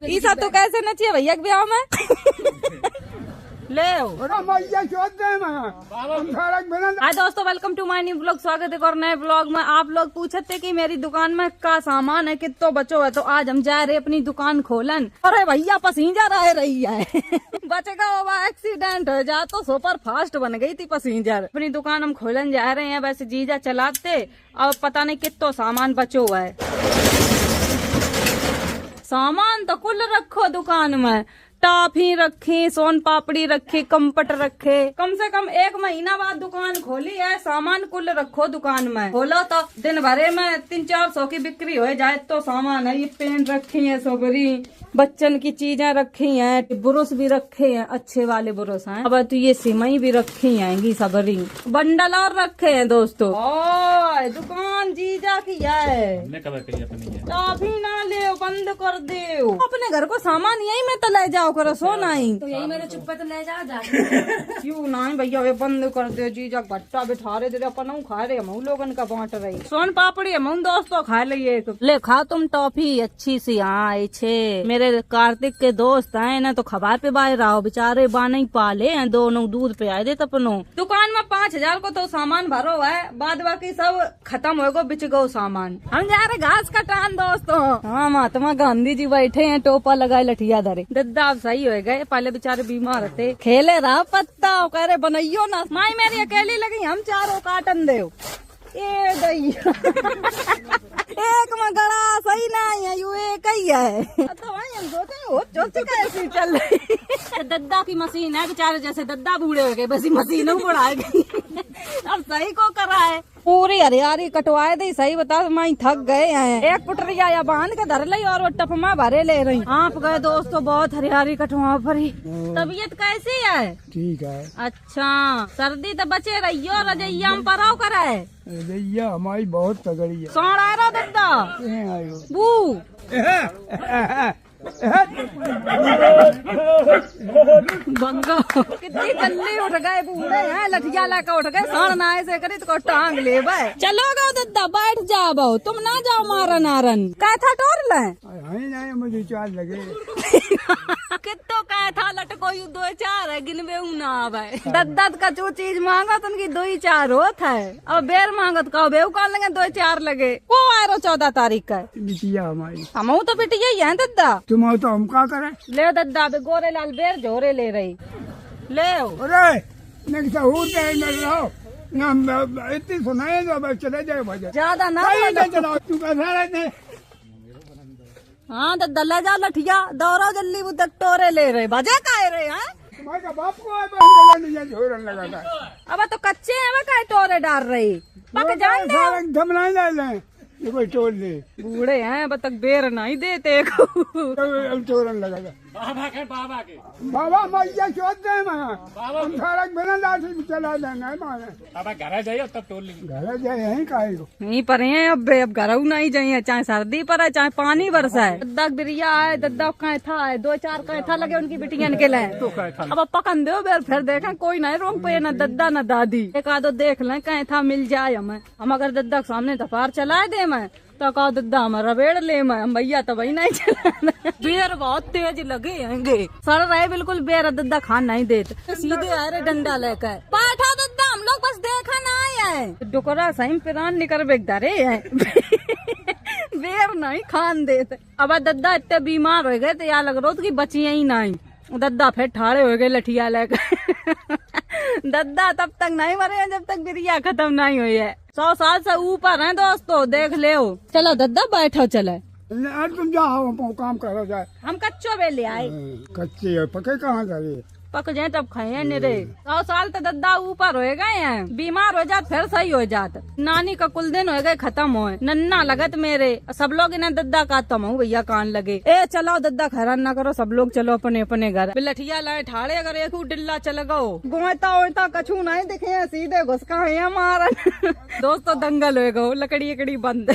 ईसा तो कैसे नचिए भैया के ब्याह में ले हाय दोस्तों, welcome to my new blog. स्वागत है और नए ब्लॉग में। आप लोग पूछते कि मेरी दुकान में का सामान है, कितो बचो है, तो आज हम जा रहे अपनी दुकान खोलन। अरे भैया पसीजा रही है बचेगा होगा एक्सीडेंट हो जा, तो सुपर फास्ट बन गई थी पसीजर। अपनी दुकान हम खोलन जा रहे हैं। वैसे जीजा चलाते, अब पता नहीं कितो सामान बचो है। सामान तो कुल रखो दुकान में, टॉफी रखी, सोन पापड़ी रखी, कंपट रखे। कम से कम 1 महीना बाद दुकान खोली है, सामान कुल रखो दुकान में। खोलो तो दिन भरे में 300-400 की बिक्री हो जाए। तो सामान है, ये पेन रखी है, सोबरी बच्चन की चीजें रखी हैं, ब्रश भी रखे हैं, अच्छे वाले ब्रश हैं। अब तो ये सिमई भी रखी है, सबरी बंडल और रखे हैं दोस्तों। ओए दुकान जीजा की है, टॉफी ना ले, बंद कर दे। अपने घर को सामान यही में तो ले जाओ करो, सो नहीं तो यही मेरे चुप्पे तो ले जाओ क्यों नहीं भैया, वे बंद कर दे। जीजा भट्टा बिठा रहे थे, अपन खा रहे, हम लोगन का बांट रही। सोन पापड़ी हम दोस्तों खा लिए। ले खा तुम टॉफी अच्छी सी। हाँ अच्छे मेरे कार्तिक के दोस्त हैं ना, तो खबर पे बाहर आओ, बेचारे बाने पाले हैं, दोनों दूध पे आए थे तपनो। दुकान में 5000 को तो सामान भरो है, बाद बाकी सब खत्म हो गो, बिच गो सामान। हम जा रहे घास कटान दोस्तों। हाँ महात्मा गांधी जी बैठे हैं, टोपा लगाए, लठिया धरे। दद्दा अब सही हो गए, पहले बेचारे बीमार थे। खेले रहा पत्ता, कह रहे बनाइयो ना। माई मेरी अकेली लगी, हम चारों काटन दे। ए दैया एक में गड़ा सही नहीं है, यू एक ही है। तो भाई हम सोचे कैसी चल रही। दद्दा की मशीन है, बेचारे जैसे दद्दा बूढ़े हो गए, बस मशीन उड़ाएगी। अब सही को करा है, पूरी हरियारी कटवाए दे। सही बता, मैं थक गए हैं। एक पुटरिया या बांध के धर ली और वो टपमा भरे ले रही। आप गए दोस्तों, बहुत हरियारी कटवा पड़ी। तबीयत कैसी है? ठीक है। अच्छा, सर्दी तो बचे रहियो, रजैया में पराव करा है। रजैया हमारी बहुत तगड़ी है। सौड़ आ रहा दद्दा बू बंगा कितनी जल्दी उठ गए, बूढ़े हैं, लठिया लाकर उठ गए। सड़ नाए से करी तो टांग ले भाई। चलो गो दद्दा, बैठ जाओ, तुम ना जाओ मारन आरन। क्या था टोर ले मुझे 4 लगे कितो क्या था, लटको यू 2-4 है, गिनबे ना भाई। दद्दत का जो चीज मांगा तो उनकी 2-4 होता है। अब बेर मांगत का बेव कौन लगे, 2-4 लगे। वो आए 14 तारीख का बिटिया हमारी। हम तो बिटिया ही है दद्दा। तुम तो हम क्या करें? ले दद्दा, बे गोरे लाल बेर झोरे ले रही ले। अरे इतनी सुनाए तो चले जाए भजन, ज्यादा ना चलाओ। तू कैसा रहते? हाँ दद्दा ले जा लठिया, दौड़ा जल्दी, वो तक टोरे ले रहे, भजे का रहे हैं। तुम्हारे बाप को लगा था। अब तो कच्चे हैं, वह काय टोरे डाल रही, पक जान दे। दम नहीं डाल ये कोई टोल ले, बूढ़े हैं, अब तक बेर नहीं देते। चोरन लगा बाबा मैया चोट दे, हम सारा बिना लाठी चला देना है। घर जाइए तब टोल लेंगे। घर जाए यही काहे को यहीं पर हैं। अब घर नहीं जाइए, चाहे सर्दी पर है, चाहे पानी बरसा है। दद्दा बिरिया है, दद्दा कैथा है, 2-4 कैथा लगे उनकी बिटियान के लिए। अब पकन दो बेर, फिर देखें कोई नहीं रोक पे, न दद्दा न दादी। एक आधो देख लें कैथा मिल जाए हमें। हम अगर दद्दा के सामने दफार चला दे मैं, तो कहा दद्दा हमारा बेड़ ले मैं, हम भैया तो वही नहीं चला। बेर बहुत तेज लगे हैंगे, सड़ रहे बिल्कुल बेर। दद्दा खान नहीं देते, सीधे आ रहे डंडा लेकर। बैठा दद्दा, हम लोग बस देखा ना आए हैं। डुकरा सही पिरान निकर बेगदारे हैं। बेर नहीं खान देते। अब दद्दा इतने बीमार हो गए थे, या लग रहा था कि बचिए ही नहीं। दद्दा फिर ठाड़े हो गए लठिया लेकर। दद्दा तब तक नहीं मरे हैं जब तक बिरिया खत्म नहीं हुई है। 100 साल से ऊपर है दोस्तों, देख ले। चलो दद्दा बैठो, चले तुम जाओ, काम करो जाए। हम कच्चो बेले आए, कच्चे पके कहाँ करे, पक जाए तब खाए निरे। 100 साल तो दद्दा ऊपर हो गए हैं, बीमार हो जात फिर सही हो जात। नानी का कुल दिन हो गए खत्म हो, नन्ना लगत मेरे। सब लोग इन्हें दद्दा का तम हूँ भैया कान लगे। ए चलो दद्दा खैरान ना करो, सब लोग चलो अपने अपने घर। लठिया लाए ठाड़े, अगर एक डिल्ला चल गो, गोता कछू नहीं दिखे, सीधे घुसका है मारन। दोस्तों दंगल हो गो, लकड़ी बंद।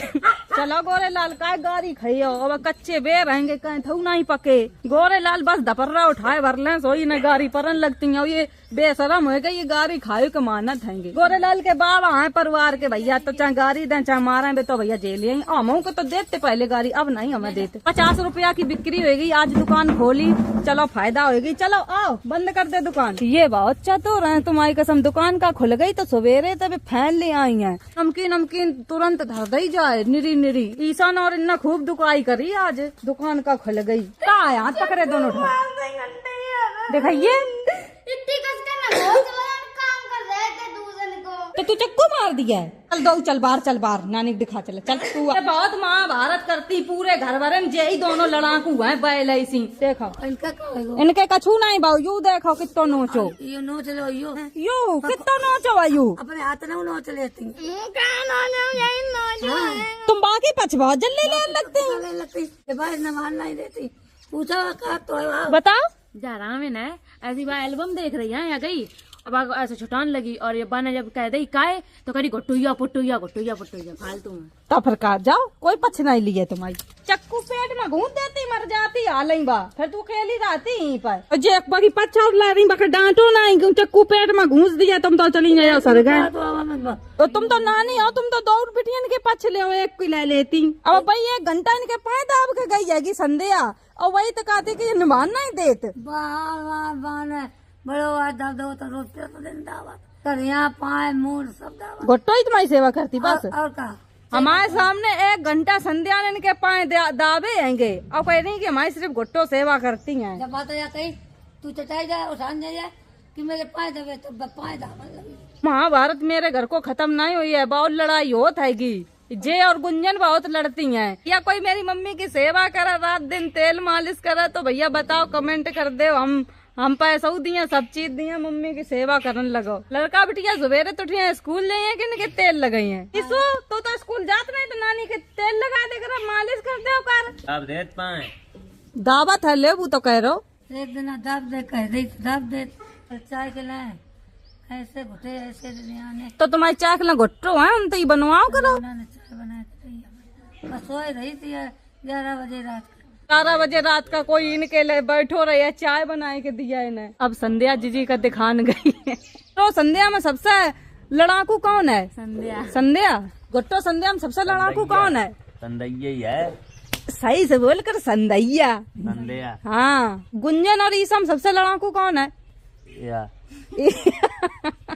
चलो गोरे लाल का गाड़ी खाइयो, अब कच्चे बेर रहेंगे, कहीं थू नहीं पके। गोरे लाल बस धपर्रा उठाए भर ले, सोई न गाड़ी गाड़ी परन लगती है। ये बेशरम है कि ये गाड़ी खाए के मानत हैंगे। गोरेलाल के बाबा है परिवार के भैया, तो चाहे गाड़ी दें चाहे मारे बे तो भैया जेल ही। हमों को तो देते पहले गाड़ी, अब नहीं हमें देते। 50 रुपया की बिक्री होगी। आज दुकान खोली, चलो फायदा होगी। चलो आओ बंद कर दे दुकान। ये बहुत चतुर है तुम्हारी कसम। दुकान का खुल गई तो सवेरे तब फैन ले आई है। नमकीन नमकीन तुरंत धर दई जाए निरी निरी। ईशान और इन्ना खूब दुकाई करी आज, दुकान का खुल गई। का हाथ पकड़े दोनों दिखाइए। तो तू चक्कू मार दिया है। चल दो, चल बाहर नानी को दिखा। चल चल तू बहुत महाभारत करती पूरे घर भरे में। जे ही दोनों लड़ाकू है बैल ऐसी। देखो इनके कछू नहीं बाऊ। यू देखो कितो नोचो। यो नोच लो यू कितो नोचो यू। अपने हाथ में नोच लेती। तुम बाकी पछ बहुत जल्दी ले लगते भाई नमान नहीं देती। पूछा का तो बताओ। जा रहा है ना ऐसी बार एल्बम देख रही है या गई। अब ऐसे छुटान लगी और ये बना जब कह दई काहे तो करी घुटुया पुटुया फालतू में। तो फिर कहा जाओ, कोई पछ नहीं लिए तुम्हारी। चक्कू पेट में घूस देती मर जाती हाल बा। फिर तू खेली रहती यहीं पर। जे बाकी पच्छा ला रही बकर डांटो नहीं क्यों। चक्कू पेट में घूस दिया तुम तो चली जाओ सर गए। तो तुम तो नानी हो, तुम तो दौड़ पिटियन के पछ ले एक को ले लेती। अब भाई 1 घंटा इनके पाए दाब के गई जाएगी संध्या। और वही तो कहते कि निभान नहीं देते। बड़ो दब दो तो रोज तो दिन दावत कर यहाँ पाए मूड सब दावत। घुट्टो ही तुम्हारी सेवा करती बस। और का हमारे सामने 1 घंटा संध्या ने इनके पाए दावे आएंगे और कह रही कि हमारी सिर्फ घुट्टो सेवा करती हैं। जब बात या कही तू चटाई जाए उठान जाए कि मेरे पाए दबे तो पाए दावत लगी। महाभारत मेरे घर को खत्म नहीं हुई है। बहुत लड़ाई होत हैगी। जे और गुंजन बहुत लड़ती हैं। या कोई मेरी मम्मी की सेवा करे रात दिन तेल मालिश करे तो भैया बताओ कमेंट कर दे। हम पैसा दिए सब चीज दिए मम्मी की सेवा करने लगो। लड़का बिटिया सवेरे तो उठिया स्कूल ले हैं कि इनके तेल लगाई हैं। इसो तो स्कूल जात नहीं तो नानी के तेल लगा दे कर मालिश कर दे कर। अब देत पाए दावत है ले वो तो कह रहो। एक दिन दब दे कह दी दब दे चाय के लाए ऐसे घुटे ऐसे दुनिया ने तो तुम्हारी चाय के घुट्टो है उन तो ही बनवाओ करो। चाय बना के बस सोए रही थी 11 बजे रात 11 बजे रात का कोई इनके लिए बैठो रही है चाय बनाए के दिया इन्हें। अब संध्या जीजी का दिखान गई है। तो संध्या में सबसे लड़ाकू कौन है? संध्या गुट्टो संध्या में सबसे लड़ाकू कौन है? संदैया ही है। सही से बोल कर संदैया। संदैया हाँ। गुंजन और ईसा में सबसे लड़ाकू कौन है?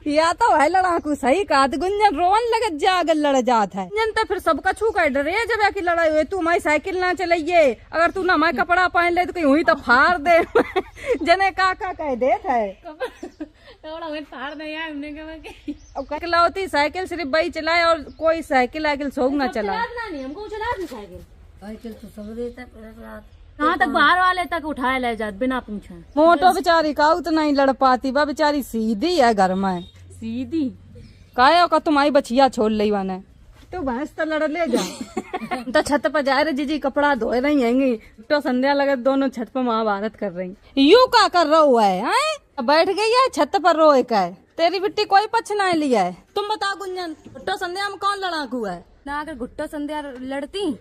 या तो है लड़ाकू। सही कहा। गुंजन रोन लगे जागर लड़ जात है। गुंजन तो फिर सबका छू कर डरे जब की लड़ाई हुई। तू हमारी साइकिल ना चलाइए, अगर तू ना हमारे कपड़ा पहन ले तो कहीं हुई तो फाड़ दे। जने काका कह देत है फाड़ नहीं कलौती साइकिल सिर्फ वही चलाए और कोई साइकिल आइकिल सोग ना चलाए। हमको चला साइकिल साइकिल तो सब देता रात कहाँ तक बाहर वाले तक उठाए ले जात बिना पूछे। मोटो बेचारी का उतना नहीं लड़ पाती। बा बेचारी सीधी है घर में। सीधी कायो का तुम्हारी बचिया छोड़ ली वाने तो भैंस तो लड़ ले जा। तो छत पर जा रहे जीजी कपड़ा धोए रही हैंगी। तो संध्या लगे दोनों छत पर महाभारत कर रही। यू का कर रहा है बैठ गई है छत पर रोए का है। तेरी बिट्टी कोई पछ नहीं लिया है। तुम बताओ गुंजन गुट्टो संध्या में कौन लड़ाकू है? ना अगर घुट्टो संध्या लड़ती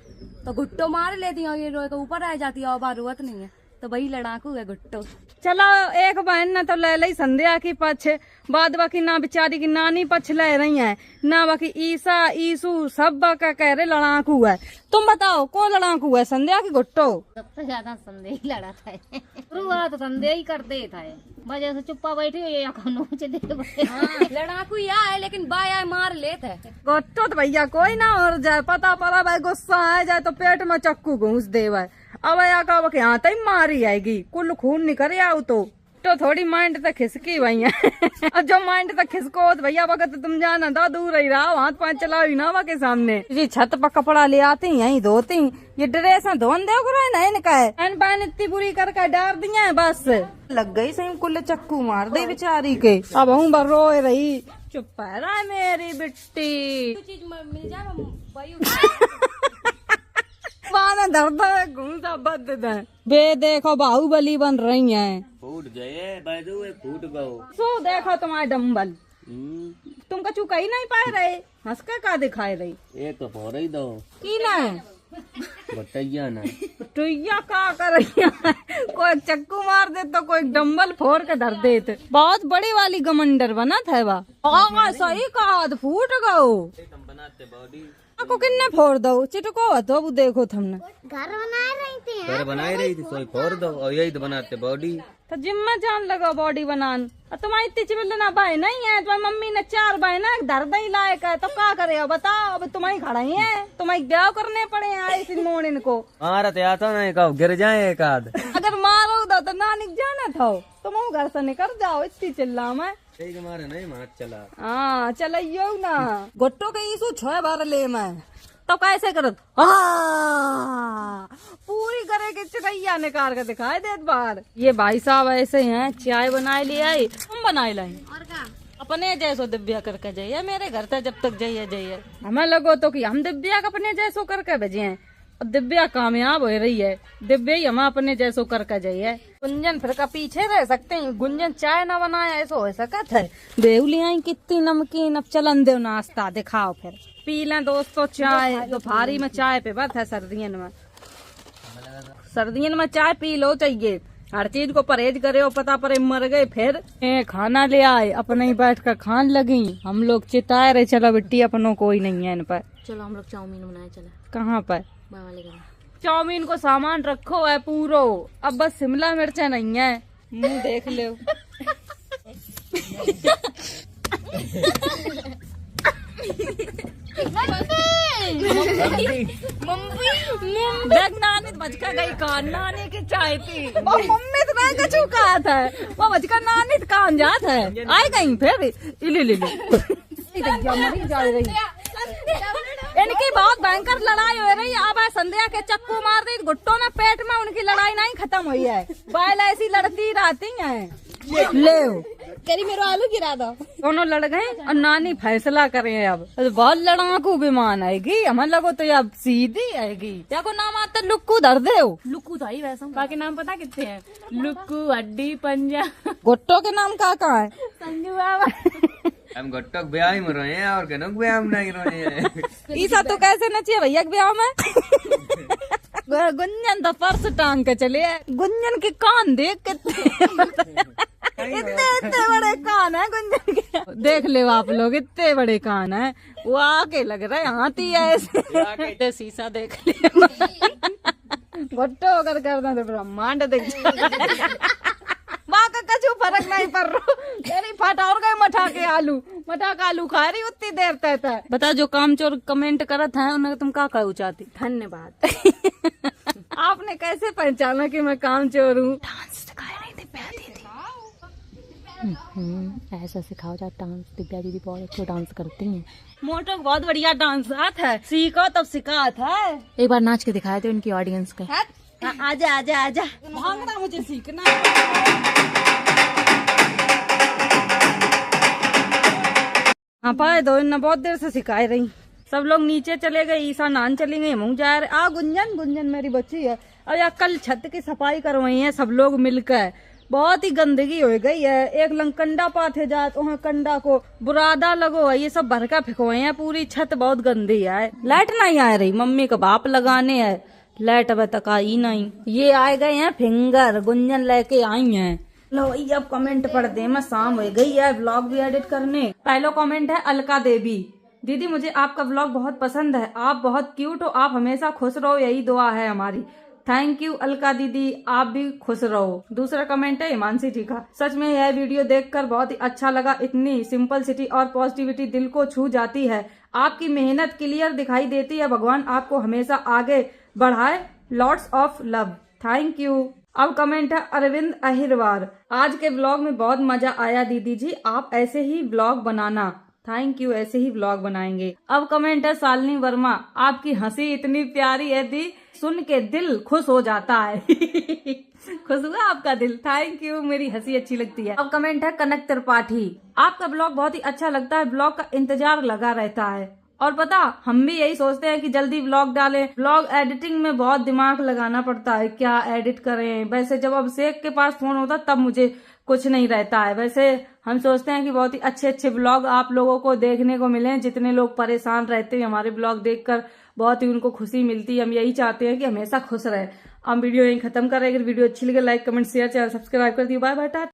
तो घुट्टो मार लेती और ये रोए के ऊपर आ जाती और बार रोत नहीं है तो वही लड़ाकू है घुट्टो। चलो एक बहन ना तो ले ली संध्या की पछ। बाद बाकी ना बेचारी की नानी पछ ले रही है ना बाकी ईसा ईसू सब का कह रहे लड़ाकू है। तुम बताओ कौन लड़ाकू है संध्या की घुट्टो? सबसे ज्यादा संदेह ही लड़ा था। शुरुआत तो संदेह ही करते था वजह से चुप्पा बैठी हुई या नोच दे। लड़ाकू या है लेकिन बाया मार लेते है। घुट्टो तो भैया कोई ना और जाए पता पड़ा भाई गुस्सा आ जाए तो पेट में चक्कू घूस दे भाई। अब या का यहाँ तक मारी आएगी कुल खून निकल आओ तो थोड़ी माइंड तक खिसकी भैया। अब जो माइंड तक खिसको तो भैया वक्त तुम जाना था दूर ही रहा हाथ पांच चलाओ ना वहाँ के सामने। जी छत पर कपड़ा ले आती यही धोती। ये ड्रेस धोन दे नहीं इनका है पैन इतनी बुरी करके डार दिया है बस। लग गई सही कुल चक्कू मार दे बेचारी के। अब हूँ बर रोए रही चुप रहा मेरी बिट्टी। चीज मिल जाए दर्द घूसा बद बे देखो बाहुबली बन रही हैं। फूट गए बाजू फूट गओ। सो देखो तुम्हारे डम्बल तुम कछु कही नहीं पाए रहे हंस के का दिखाए रही। एक तो हो रही दो की ना बटैया ना टुइया का कर रही है कोई चक्कू मार दे तो कोई डंबल फोड़ के धर देते। बहुत बड़ी वाली गमंडर बना था वा। सही कहा, फूट गो बनाते बॉडी को किन्ने फोड़ दो चिटको तो वो देखो तुमने घर बनाई रही थी सोई फोड़ दो और यही तो बनाते बॉडी। तो जिम में जान लगा बॉडी बनान। तुम्हारी इतनी चिबल ना भाई नहीं है, तुम्हारी मम्मी ने 4 भाई ना धर दही लायक है तो क्या करे बताओ। अब तुम्हारी खड़ा ही है, तुम्हारी ब्याह करने पड़े हैं इस मोड़ को। मारा तो आता ना कहो गिर जाए एक आध। अगर मारो तो नानी जाना था तुम घर से निकल जाओ, इतनी चिल्ला मैं मारे नहीं मार चला। हाँ चलो ना गोट्टो के ईसु 6 बार ले मैं तो कैसे करत पूरी करे के चिड़ैया निकाल के दिखाई दे बार। ये भाई साहब ऐसे हैं, चाय बनाए ले आई हम बनाए लाई और का अपने जैसो दिव्या करके जाइए मेरे घर से। जब तक जाइए हमें लगो तो कि हम दिव्या का अपने जैसो करके भेजे हैं। अब दिव्या कामयाब हो रही है, दिव्या ही हम अपने जैसो करके जाइए। गुंजन फिर का पीछे रह सकते हैं, गुंजन चाय ना बनाया ऐसा हो सकता है। बेवली आई कितनी नमकीन, अब चलन दो नाश्ता दिखाओ फिर पी लें दोस्तों चाय। दोपहरी में चाय पे बात है, सर्दियों में चाय पी लो चाहिए। हर चीज को परहेज करे और पता पड़े मर गए फिर। खाना ले आए अपने ही बैठ कर खान लगी, हम लोग चिताए रहे चलो बिट्टी अपनों कोई नहीं है इन पर। चलो हम लोग चाउमीन बनाए चले। कहाँ पर? वाले घर। चाउमीन को सामान रखो है पूरो, अब बस शिमला मिर्चा नहीं है, मुंह देख लो। नानी तो बचका गई कान, नानी की चाय थी मम्मी तो नहीं कछु कहा था वो बचका, नानी तो कान जात है आई गई फिर जा रही। इनकी बहुत भयंकर लड़ाई हो रही है। अब संध्या के चक्कू मार दी गुट्टों ने पेट में, उनकी लड़ाई नहीं खत्म हुई है, बैल ऐसी लड़ती रहती हैं। ले करी मेरे आलू गिरा दो। दोनों लड़ गए और नानी फैसला करे अब बहुत लड़ाकू विमान आएगी, हमें लगो तो अब सीधी आएगी। क्या को नाम आता लुक्कू धर दे। लुक्कू था ही वैसा, बाकी नाम पता कितने हैं? लुक्कू, हड्डी, पंजा। गुट्टो के नाम कहाँ है? संजू बाबा। हम गुट्टो के ब्याह में रहे हैं और कनो के ब्याह में नहीं रहे हैं। ईसा तो कैसे नचिए भैया के ब्याह में। गुंजन तो पर्स टांग के चले, गुंजन के कान देख इतने बड़े कान है गुंजन के, देख ले आप लोग इतने बड़े कान है। वो आके लग रहा है हाथी है ऐसे। शीशा देख लिया गुट्टो अगर करना तो ब्रह्मांड देख बाका कछु फर्क नहीं पड़ रहा। तेरी फट और गए मठा के आलू खा रही उतनी देर तक। बता जो काम चोर कमेंट करत है उन्हें तुम क्या कहू चाहती? धन्यवाद। आपने कैसे पहचाना कि मैं काम चोर हूँ? डांस सिखा रही थी दिव्या दीदी। ऐसा सिखाओ जा डांस। दिव्या दीदी बहुत अच्छा डांस करती हैं। मोटो बहुत बढ़िया डांस आता है, सीखो तब सिखा था। एक बार नाच के दिखाए थे उनकी ऑडियंस के। आजा आजा आजा, भांगना मुझे सीखना। हाँ पाए दो, इन्हें बहुत देर से सिखाए रही। सब लोग नीचे चले गए, ईसा नान चली गई, मुँह जा रहे। गुंजन मेरी बच्ची है। और यार कल छत की सफाई करवाई है सब लोग मिलकर, बहुत ही गंदगी हो गई है। एक लंग कंडा पाथे जात वहाँ कंडा को बुरादा लगो है, ये सब भर का फेंकवाए हैं। पूरी छत बहुत गंदी है। लाइट नहीं आ रही, मम्मी का बाप लगाने है, लाइट अब तक आई नहीं। ये आए गए हैं फिंगर, गुंजन लेके आई हैं। लो अब कमेंट पढ़ दे, मैं शाम हो गई है व्लॉग भी एडिट करने। पहला कमेंट है अलका देवी, दीदी मुझे आपका व्लॉग बहुत पसंद है, आप बहुत क्यूट हो, आप हमेशा खुश रहो, यही दुआ है हमारी। थैंक यू अलका दीदी, आप भी खुश रहो। दूसरा कमेंट है हिमांशी जी का, सच में यह वीडियो देखकर बहुत ही अच्छा लगा, इतनी सिंपलिसिटी और पॉजिटिविटी दिल को छू जाती है, आपकी मेहनत क्लियर दिखाई देती है, भगवान आपको हमेशा आगे बढ़ाए, lots of love, thank you. अब कमेंट है अरविंद अहिरवार, आज के व्लॉग में बहुत मजा आया दीदी जी, आप ऐसे ही व्लॉग बनाना, थैंक यू, ऐसे ही व्लॉग बनाएंगे। अब कमेंट है शालिनी वर्मा, आपकी हंसी इतनी प्यारी है दी, सुन के दिल खुश हो जाता है। खुश हुआ आपका दिल, थैंक यू, मेरी हंसी अच्छी लगती है। अब कमेंट है कनक त्रिपाठी, आपका ब्लॉग बहुत ही अच्छा लगता है, ब्लॉग का इंतजार लगा रहता है। और पता हम भी यही सोचते हैं कि जल्दी व्लॉग डालें, व्लॉग एडिटिंग में बहुत दिमाग लगाना पड़ता है, क्या एडिट करें। वैसे जब अभिषेक के पास फोन होता तब मुझे कुछ नहीं रहता है। वैसे हम सोचते हैं कि बहुत ही अच्छे अच्छे व्लॉग आप लोगों को देखने को मिले, जितने लोग परेशान रहते हैं हमारे व्लॉग देखकर बहुत ही उनको खुशी मिलती है। हम यही चाहते हैं कि हमेशा खुश रहे। हम वीडियो यहीं खत्म कर रहे हैं। अगर वीडियो अच्छी लगे like comment share channel subscribe कर दियो। Bye bye Tata.